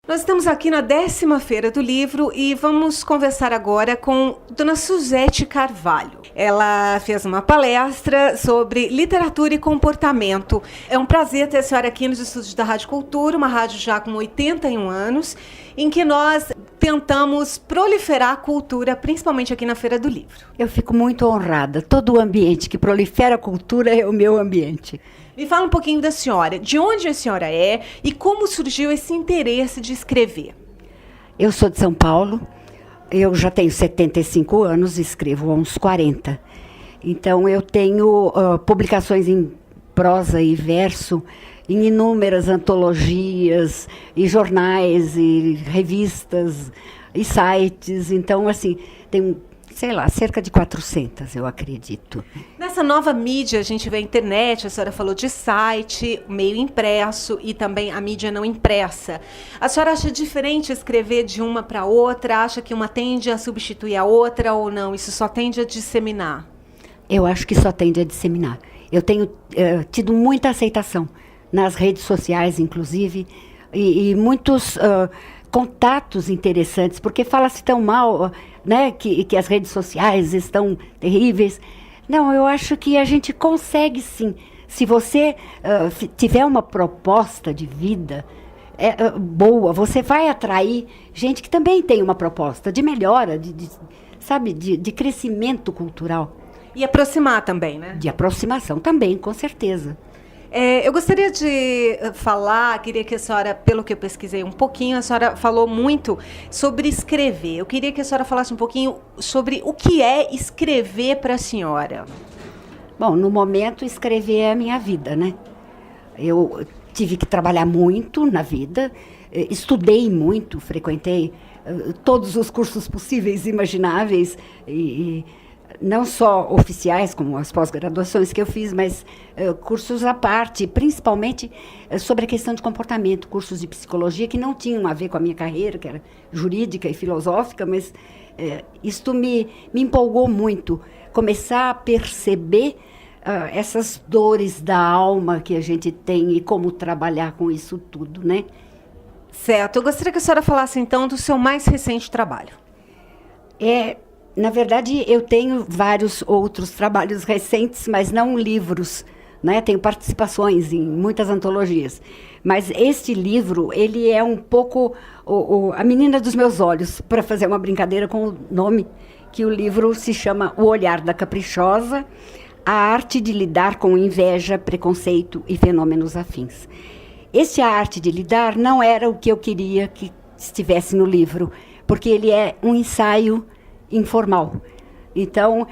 Nós estamos aqui na 10ª Feira do Livro e vamos conversar agora com Dona Suzete Carvalho. Ela fez uma palestra sobre literatura e comportamento. É um prazer ter a senhora aqui nos estúdios da Rádio Cultura, uma rádio já com 81 anos, em que nós tentamos proliferar a cultura, principalmente aqui na Feira do Livro. Eu fico muito honrada. Todo o ambiente que prolifera a cultura é o meu ambiente. Me fala um pouquinho da senhora, de onde a senhora é e como surgiu esse interesse de escrever. Eu sou de São Paulo, eu já tenho 75 anos, escrevo há uns 40. Então eu tenho publicações em prosa e verso, em inúmeras antologias, e jornais, e revistas, e sites. Então, assim, tem, sei lá, cerca de 400, eu acredito. Nessa nova mídia, a gente vê a internet, a senhora falou de site, meio impresso e também a mídia não impressa. A senhora acha diferente escrever de uma para outra? Acha que uma tende a substituir a outra ou não? Isso só tende a disseminar? Eu acho que só tende a disseminar. Eu tenho tido muita aceitação nas redes sociais, inclusive, e muitos contatos interessantes, porque fala-se tão mal, né, que as redes sociais estão terríveis. Não, eu acho que a gente consegue sim. Se você tiver uma proposta de vida boa, você vai atrair gente que também tem uma proposta de melhora, de crescimento cultural. E aproximar também, né? De aproximação também, com certeza. Eu gostaria de falar, queria que a senhora, pelo que eu pesquisei um pouquinho, a senhora falou muito sobre escrever. Eu queria que a senhora falasse um pouquinho sobre o que é escrever para a senhora. Bom, no momento, escrever é a minha vida, né? Eu tive que trabalhar muito na vida, estudei muito, frequentei todos os cursos possíveis e imagináveis, e não só oficiais, como as pós-graduações que eu fiz, mas cursos à parte, principalmente sobre a questão de comportamento, cursos de psicologia que não tinham a ver com a minha carreira, que era jurídica e filosófica, mas isto me empolgou muito, começar a perceber essas dores da alma que a gente tem e como trabalhar com isso tudo, né? Certo. Eu gostaria que a senhora falasse, então, do seu mais recente trabalho. Na verdade, eu tenho vários outros trabalhos recentes, mas não livros, né? Tenho participações em muitas antologias. Mas este livro, ele é um pouco a menina dos meus olhos, para fazer uma brincadeira com o nome, que o livro se chama O Olhar da Caprichosa, a arte de lidar com inveja, preconceito e fenômenos afins. A arte de lidar não era o que eu queria que estivesse no livro, porque ele é um ensaio informal. Então,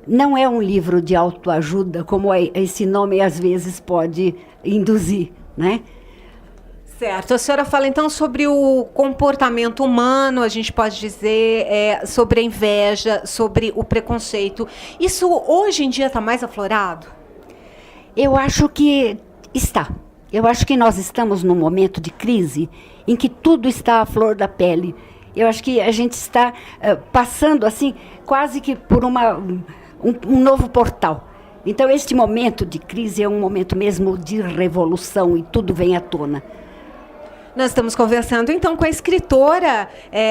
não é um livro de autoajuda, como esse nome às vezes pode induzir, né? Certo. A senhora fala então sobre o comportamento humano, a gente pode dizer, sobre a inveja, sobre o preconceito. Isso hoje em dia está mais aflorado? Eu acho que está. Eu acho que nós estamos num momento de crise em que tudo está à flor da pele. Eu acho que a gente está passando, assim, quase que por um novo portal. Então, este momento de crise é um momento mesmo de revolução e tudo vem à tona. Nós estamos conversando, então, com a escritora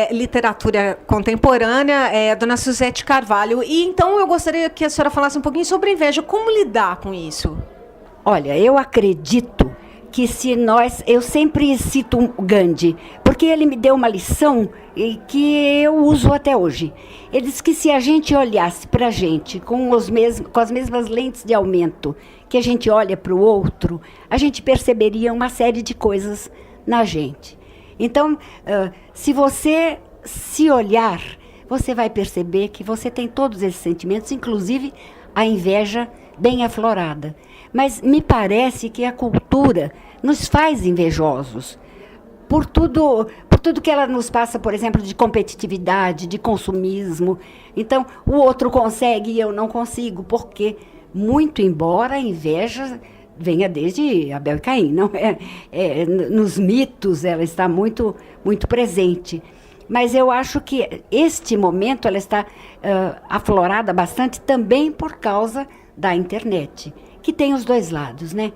literatura contemporânea, Dona Suzete Carvalho. E, então, eu gostaria que a senhora falasse um pouquinho sobre a inveja. Como lidar com isso? Olha, eu acredito que eu sempre cito o Gandhi, porque ele me deu uma lição que eu uso até hoje. Ele disse que se a gente olhasse para a gente com as mesmas lentes de aumento que a gente olha para o outro, a gente perceberia uma série de coisas na gente. Então, se você se olhar, você vai perceber que você tem todos esses sentimentos, inclusive a inveja bem aflorada. Mas me parece que a cultura nos faz invejosos por tudo que ela nos passa, por exemplo, de competitividade, de consumismo. Então, o outro consegue e eu não consigo, porque, muito embora a inveja venha desde Abel e Caim, não nos mitos ela está muito, muito presente. Mas eu acho que este momento ela está aflorada bastante também por causa da internet, que tem os dois lados, né?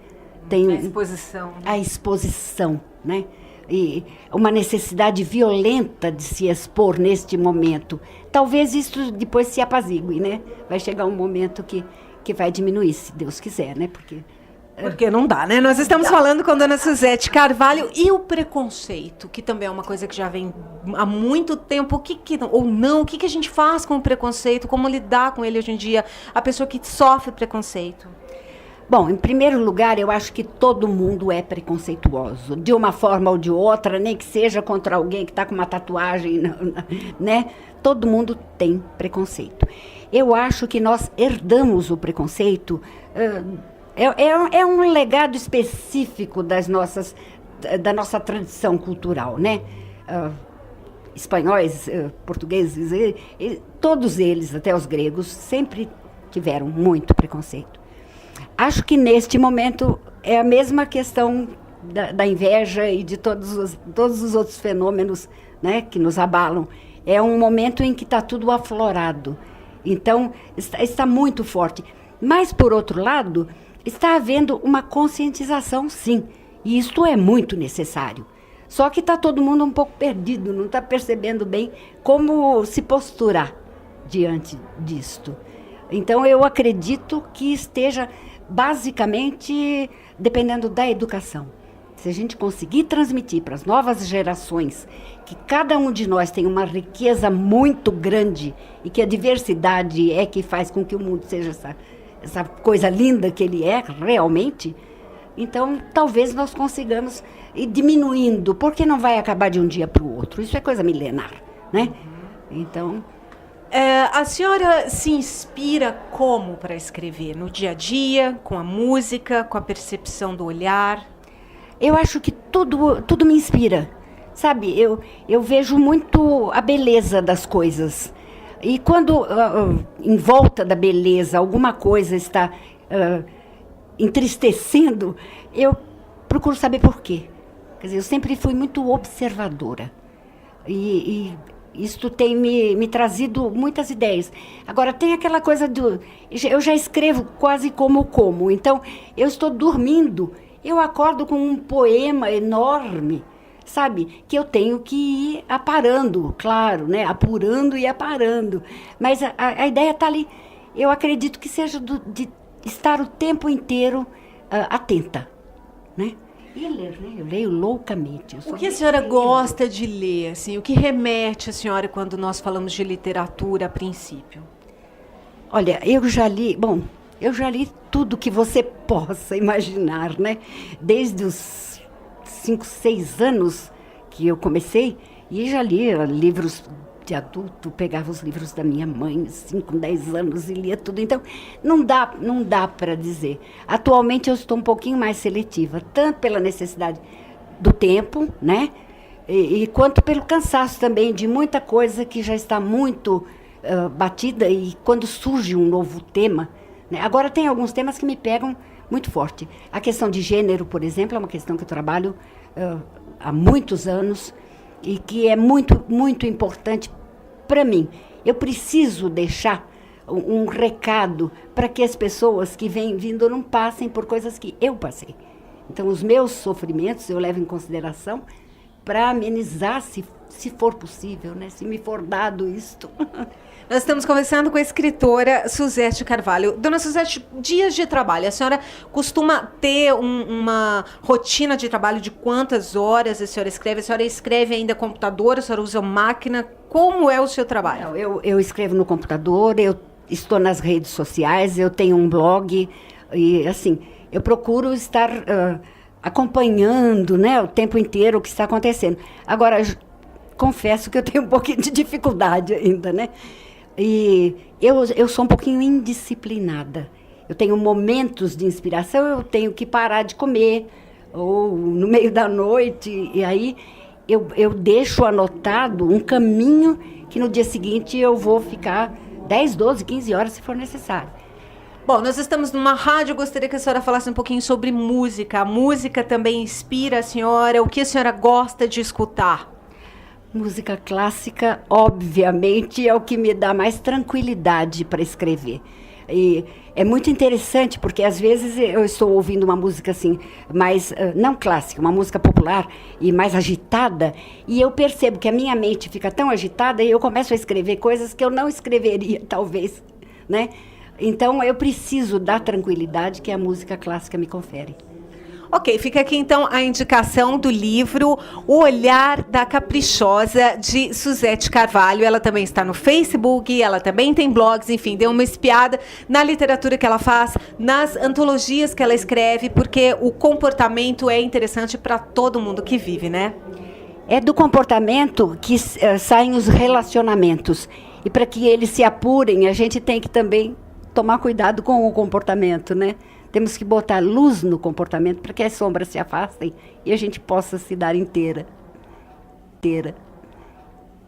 Tem a exposição. A exposição, né? e uma necessidade violenta de se expor neste momento. Talvez isso depois se apazigue, né? Vai chegar um momento que vai diminuir, se Deus quiser, né? Porque não dá, né? Nós estamos falando com a dona Suzete Carvalho. E o preconceito, que também é uma coisa que já vem há muito tempo. O que a gente faz com o preconceito? Como lidar com ele hoje em dia? A pessoa que sofre preconceito. Bom, em primeiro lugar, eu acho que todo mundo é preconceituoso, de uma forma ou de outra, nem que seja contra alguém que está com uma tatuagem, né? Todo mundo tem preconceito. Eu acho que nós herdamos o preconceito, é um legado específico da nossa tradição cultural, né? Espanhóis, portugueses, todos eles, até os gregos, sempre tiveram muito preconceito. Acho que neste momento é a mesma questão da inveja e de todos os outros fenômenos, né, que nos abalam. É um momento em que está tudo aflorado. Então, está muito forte. Mas, por outro lado, está havendo uma conscientização, sim. E isto é muito necessário. Só que está todo mundo um pouco perdido, não está percebendo bem como se posturar diante disto. Então, eu acredito que esteja basicamente dependendo da educação. Se a gente conseguir transmitir para as novas gerações que cada um de nós tem uma riqueza muito grande e que a diversidade é que faz com que o mundo seja essa coisa linda que ele é realmente, então talvez nós consigamos ir diminuindo, porque não vai acabar de um dia para o outro. Isso é coisa milenar, né? Então... a senhora se inspira como para escrever? No dia a dia, com a música, com a percepção do olhar? Eu acho que tudo me inspira. Sabe, eu vejo muito a beleza das coisas. E quando em volta da beleza alguma coisa está entristecendo, eu procuro saber por quê. Quer dizer, eu sempre fui muito observadora. E isto tem me trazido muitas ideias. Agora, tem aquela coisa eu já escrevo quase como. Então, eu estou dormindo, eu acordo com um poema enorme, sabe? Que eu tenho que ir aparando, claro, né? Apurando e aparando. Mas a ideia está ali. Eu acredito que seja de estar o tempo inteiro atenta, né? E ler, né? Eu leio loucamente. O que a senhora gosta de ler? Assim, o que remete a senhora quando nós falamos de literatura a princípio? Olha, eu já li tudo que você possa imaginar, né? Desde os 5, 6 anos que eu comecei, e já li livros de adulto, pegava os livros da minha mãe, 5, 10 anos, e lia tudo. Então, não dá para dizer. Atualmente eu estou um pouquinho mais seletiva, tanto pela necessidade do tempo, né? E quanto pelo cansaço também de muita coisa que já está muito batida, e quando surge um novo tema, né? Agora tem alguns temas que me pegam muito forte. A questão de gênero, por exemplo, é uma questão que eu trabalho há muitos anos e que é muito, muito importante para mim. Eu preciso deixar um recado para que as pessoas que vêm vindo não passem por coisas que eu passei. Então, os meus sofrimentos eu levo em consideração para amenizar, se for possível, né? Se me for dado isto. Nós estamos conversando com a escritora Suzete Carvalho. Dona Suzete, dias de trabalho. A senhora costuma ter uma rotina de trabalho de quantas horas a senhora escreve? A senhora escreve ainda computador? A senhora usa máquina? Como é o seu trabalho? Não, eu escrevo no computador, eu estou nas redes sociais, eu tenho um blog e, assim, eu procuro estar acompanhando, né, o tempo inteiro o que está acontecendo. Agora, confesso que eu tenho um pouquinho de dificuldade ainda, né? E eu sou um pouquinho indisciplinada. Eu tenho momentos de inspiração, eu tenho que parar de comer, ou no meio da noite, e aí eu deixo anotado um caminho que no dia seguinte eu vou ficar 10, 12, 15 horas se for necessário. Bom, nós estamos numa rádio, eu gostaria que a senhora falasse um pouquinho sobre música. A música também inspira a senhora? O que a senhora gosta de escutar? Música clássica, obviamente, é o que me dá mais tranquilidade para escrever. E é muito interessante, porque às vezes eu estou ouvindo uma música assim, mais, não clássica, uma música popular e mais agitada, e eu percebo que a minha mente fica tão agitada e eu começo a escrever coisas que eu não escreveria, talvez, né? Então, eu preciso da tranquilidade que a música clássica me confere. Ok, fica aqui então a indicação do livro O Olhar da Caprichosa, de Suzete Carvalho. Ela também está no Facebook, ela também tem blogs, enfim, dê uma espiada na literatura que ela faz, nas antologias que ela escreve, porque o comportamento é interessante para todo mundo que vive, né? É do comportamento que saem os relacionamentos. E para que eles se apurem, a gente tem que também tomar cuidado com o comportamento, né? Temos que botar luz no comportamento para que as sombras se afastem e a gente possa se dar inteira.